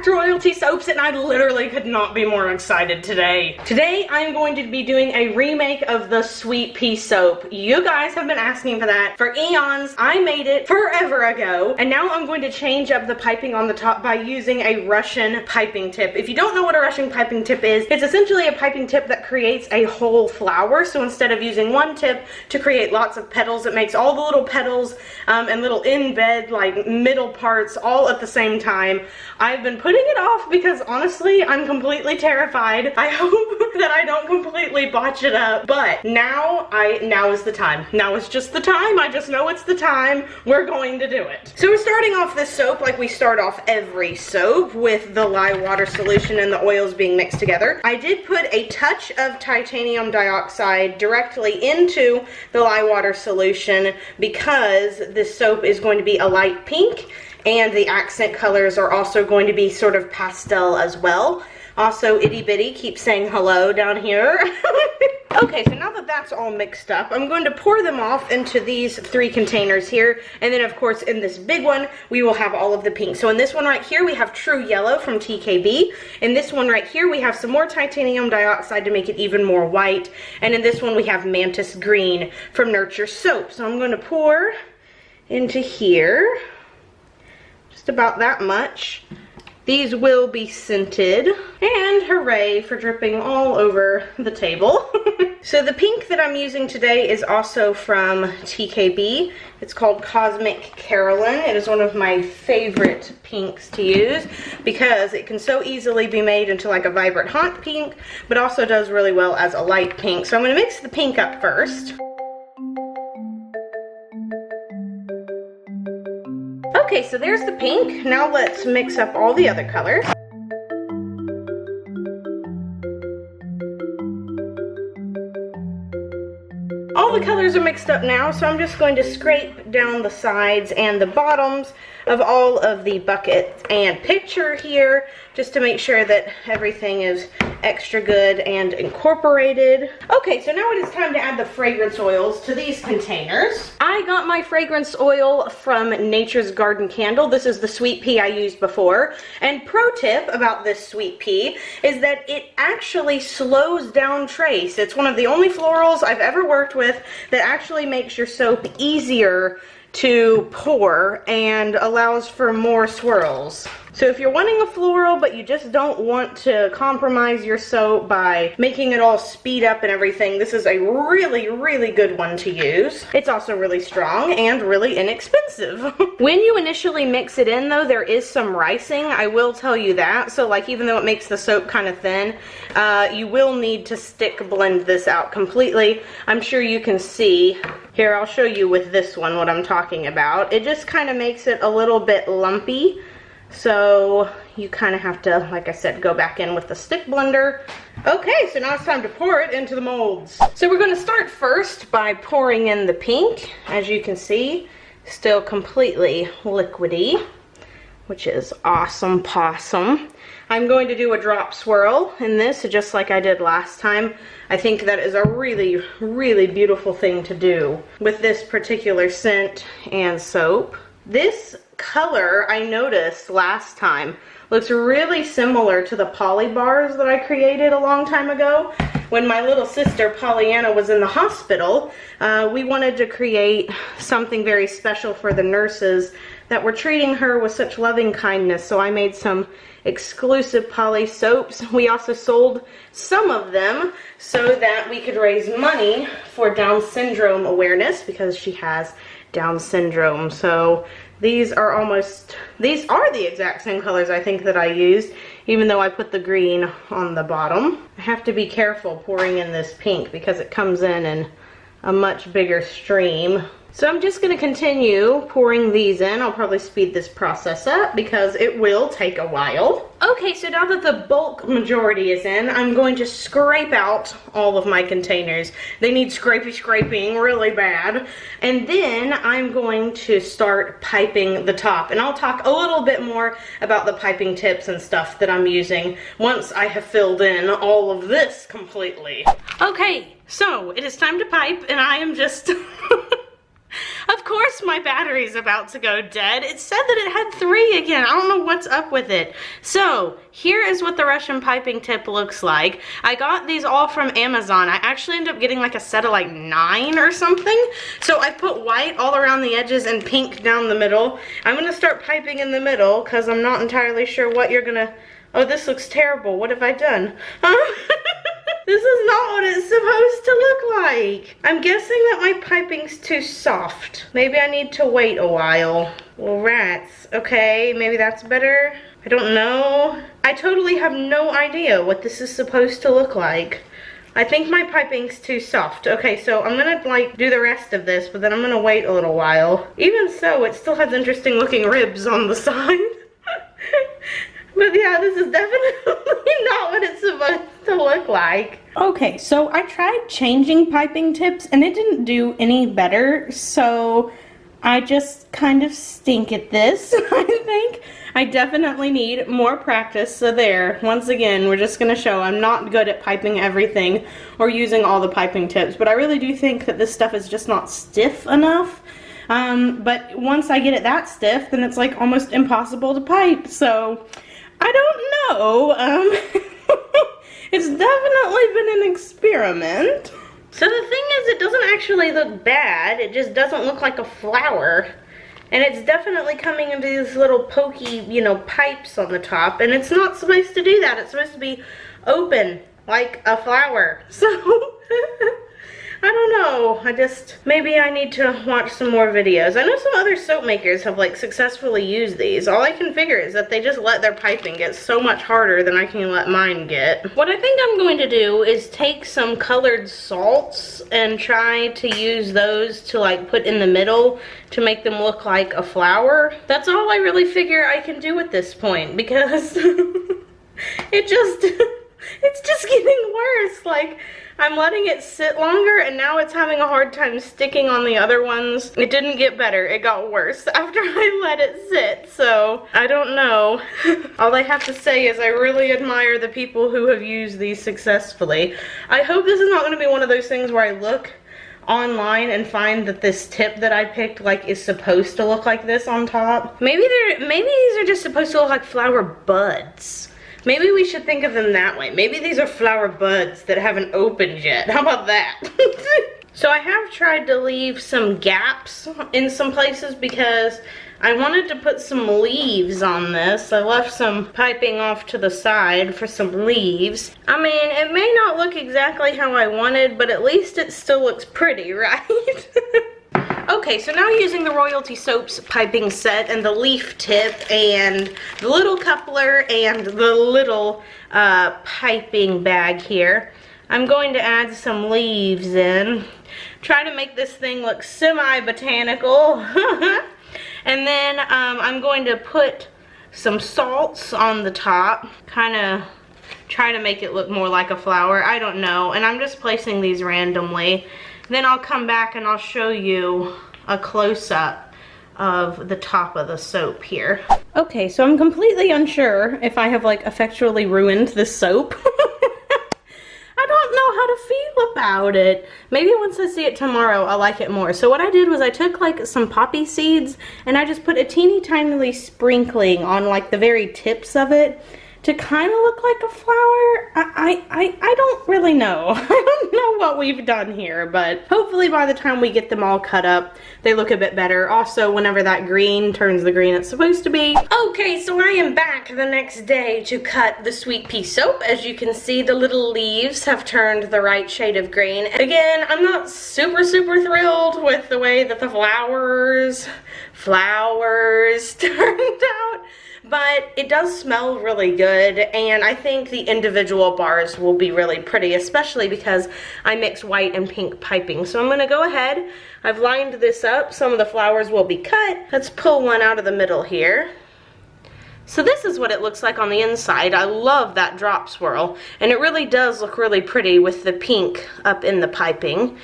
back to Royalty Soaps, and I literally could not be more excited today. Today I'm going to be doing a remake of the Sweet Pea soap. You guys have been asking for that for eons. I made it forever ago, and now I'm going to change up the piping on the top by using a Russian piping tip. If you don't know what a Russian piping tip is, it's essentially a piping tip that creates a whole flower. So instead of using one tip to create lots of petals, it makes all the little petals and little in-bed, like middle parts all at the same time. I've been putting it off because honestly, I'm completely terrified. I hope that I don't completely botch it up, but now is the time. Now is just the time. I just know it's the time. We're going to do it. So we're starting off this soap like we start off every soap, with the lye water solution and the oils being mixed together. I did put a touch of titanium dioxide directly into the lye water solution because this soap is going to be a light pink, and the accent colors are also going to be sort of pastel as well. Also, Itty Bitty keeps saying hello down here. Okay, so now that that's all mixed up, I'm going to pour them off into these 3 containers here. And then, of course, in this big one, we will have all of the pink. So in this one right here, we have True Yellow from TKB. In this one right here, we have some more titanium dioxide to make it even more white. And in this one, we have Mantis Green from Nurture Soap. So I'm going to pour into here. Just about that much. These will be scented, and hooray for dripping all over the table. So the pink that I'm using today is also from TKB. It's called Cosmic Carolyn. It is one of my favorite pinks to use because it can so easily be made into like a vibrant hot pink, but also does really well as a light pink. So I'm going to mix the pink up first. Okay, so there's the pink. Now let's mix up all the other colors. All the colors are mixed up now, so I'm just going to scrape down the sides and the bottoms of all of the buckets and pitcher here, just to make sure that everything is extra good and incorporated. Okay, so now it is time to add the fragrance oils to these containers. I got my fragrance oil from Nature's Garden Candle. This is the Sweet Pea I used before. And pro tip about this Sweet Pea is that it actually slows down trace. It's one of the only florals I've ever worked with that actually makes your soap easier to pour and allows for more swirls. So if you're wanting a floral but you just don't want to compromise your soap by making it all speed up and everything, this is a really, really good one to use. It's also really strong and really inexpensive. When you initially mix it in though, there is some ricing, I will tell you that. So like even though it makes the soap kind of thin, you will need to stick blend this out completely. I'm sure you can see. Here, I'll show you with this one what I'm talking about. It just kind of makes it a little bit lumpy. So you kind of have to, like I said, go back in with the stick blender. Okay, so now it's time to pour it into the molds. So we're going to start first by pouring in the pink. As you can see, still completely liquidy, which is awesome possum. I'm going to do a drop swirl in this, just like I did last time. I think that is a really, really beautiful thing to do with this particular scent and soap. This color I noticed last time looks really similar to the poly bars that I created a long time ago. When my little sister Pollyanna was in the hospital, we wanted to create something very special for the nurses that were treating her with such loving kindness, so I made some exclusive poly soaps. We also sold some of them so that we could raise money for Down syndrome awareness because she has Down syndrome. So these are the exact same colors I think that I used, even though I put the green on the bottom. I have to be careful pouring in this pink because it comes in a much bigger stream. So I'm just going to continue pouring these in. I'll probably speed this process up because it will take a while. Okay, so now that the bulk majority is in, I'm going to scrape out all of my containers. They need scraping really bad. And then I'm going to start piping the top. And I'll talk a little bit more about the piping tips and stuff that I'm using once I have filled in all of this completely. Okay, so it is time to pipe, and I am just... Of course my battery's about to go dead. It said that it had 3 again. I don't know what's up with it. So, here is what the Russian piping tip looks like. I got these all from Amazon. I actually ended up getting like a set of like 9 or something. So I put white all around the edges and pink down the middle. I'm gonna start piping in the middle because I'm not entirely sure what you're gonna... Oh, this looks terrible. What have I done? This is not what it's supposed to look like. I'm guessing that my piping's too soft. Maybe I need to wait a while. Well, rats. Okay, maybe that's better. I don't know. I totally have no idea what this is supposed to look like. I think my piping's too soft. Okay, so I'm gonna like do the rest of this, but then I'm gonna wait a little while. Even so, it still has interesting looking ribs on the side. But yeah, this is definitely not what it's supposed to look like. Okay, so I tried changing piping tips and it didn't do any better, so I just kind of stink at this, I think. I definitely need more practice, so there. Once again, we're just gonna show I'm not good at piping everything or using all the piping tips, but I really do think that this stuff is just not stiff enough. But once I get it that stiff, then it's like almost impossible to pipe, so... I don't know. It's definitely been an experiment. So the thing is, it doesn't actually look bad. It just doesn't look like a flower. And it's definitely coming into these little pokey, you know, pipes on the top. And it's not supposed to do that. It's supposed to be open like a flower. So... I don't know, maybe I need to watch some more videos. I know some other soap makers have like successfully used these. All I can figure is that they just let their piping get so much harder than I can let mine get. What I think I'm going to do is take some colored salts and try to use those to like put in the middle to make them look like a flower. That's all I really figure I can do at this point because it's just getting worse. Like, I'm letting it sit longer and now it's having a hard time sticking on the other ones. It didn't get better, it got worse after I let it sit, so I don't know. All I have to say is I really admire the people who have used these successfully. I hope this is not going to be one of those things where I look online and find that this tip that I picked like is supposed to look like this on top. Maybe these are just supposed to look like flower buds. Maybe we should think of them that way. Maybe these are flower buds that haven't opened yet. How about that? So I have tried to leave some gaps in some places because I wanted to put some leaves on this. I left some piping off to the side for some leaves. I mean, it may not look exactly how I wanted, but at least it still looks pretty, right? Okay, so now using the Royalty Soaps piping set and the leaf tip and the little coupler and the little piping bag here, I'm going to add some leaves in. Try to make this thing look semi-botanical. And then I'm going to put some salts on the top, kind of try to make it look more like a flower. I don't know, and I'm just placing these randomly. Then I'll come back and I'll show you a close-up of the top of the soap here. Okay, so I'm completely unsure if I have like effectually ruined this soap. I don't know how to feel about it. Maybe once I see it tomorrow, I'll like it more. So what I did was I took like some poppy seeds and I just put a teeny tiny sprinkling on like the very tips of it to kind of look like a flower. I don't really know. I don't know what we've done here, but hopefully by the time we get them all cut up, they look a bit better. Also, whenever that green turns the green it's supposed to be. Okay, so I am back the next day to cut the Sweet Pea soap. As you can see, the little leaves have turned the right shade of green. Again, I'm not super thrilled with the way that the flowers turned out. But it does smell really good, and I think the individual bars will be really pretty, especially because I mixed white and pink piping. So I'm going to go ahead. I've lined this up. Some of the flowers will be cut. Let's pull one out of the middle here. So this is what it looks like on the inside. I love that drop swirl, and it really does look really pretty with the pink up in the piping.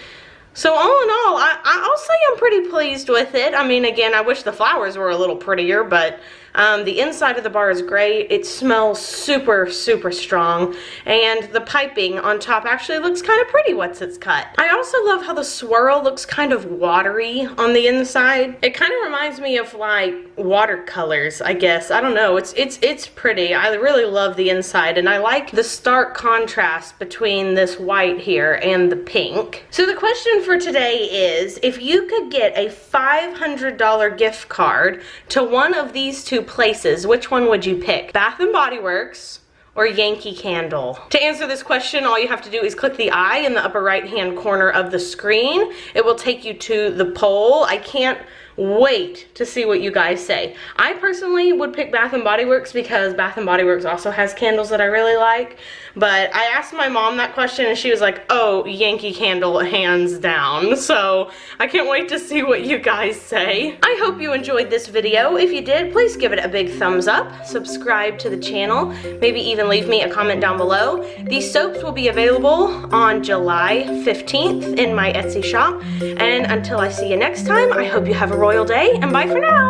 So all in all, I'll say I'm pretty pleased with it. I mean, again, I wish the flowers were a little prettier, but The inside of the bar is great. It smells super, super strong. And the piping on top actually looks kind of pretty once it's cut. I also love how the swirl looks kind of watery on the inside. It kind of reminds me of like watercolors, I guess. I don't know. It's pretty. I really love the inside, and I like the stark contrast between this white here and the pink. So the question for today is, if you could get a $500 gift card to one of these two places, which one would you pick? Bath & Body Works or Yankee Candle? To answer this question, all you have to do is click the I in the upper right hand corner of the screen. It will take you to the poll. I can't wait to see what you guys say. I personally would pick Bath & Body Works because Bath & Body Works also has candles that I really like. But I asked my mom that question and she was like, oh, Yankee Candle hands down. So I can't wait to see what you guys say. I hope you enjoyed this video. If you did, please give it a big thumbs up, subscribe to the channel, maybe even leave me a comment down below. These soaps will be available on July 15th in my Etsy shop. And until I see you next time, I hope you have a royal day, and bye for now.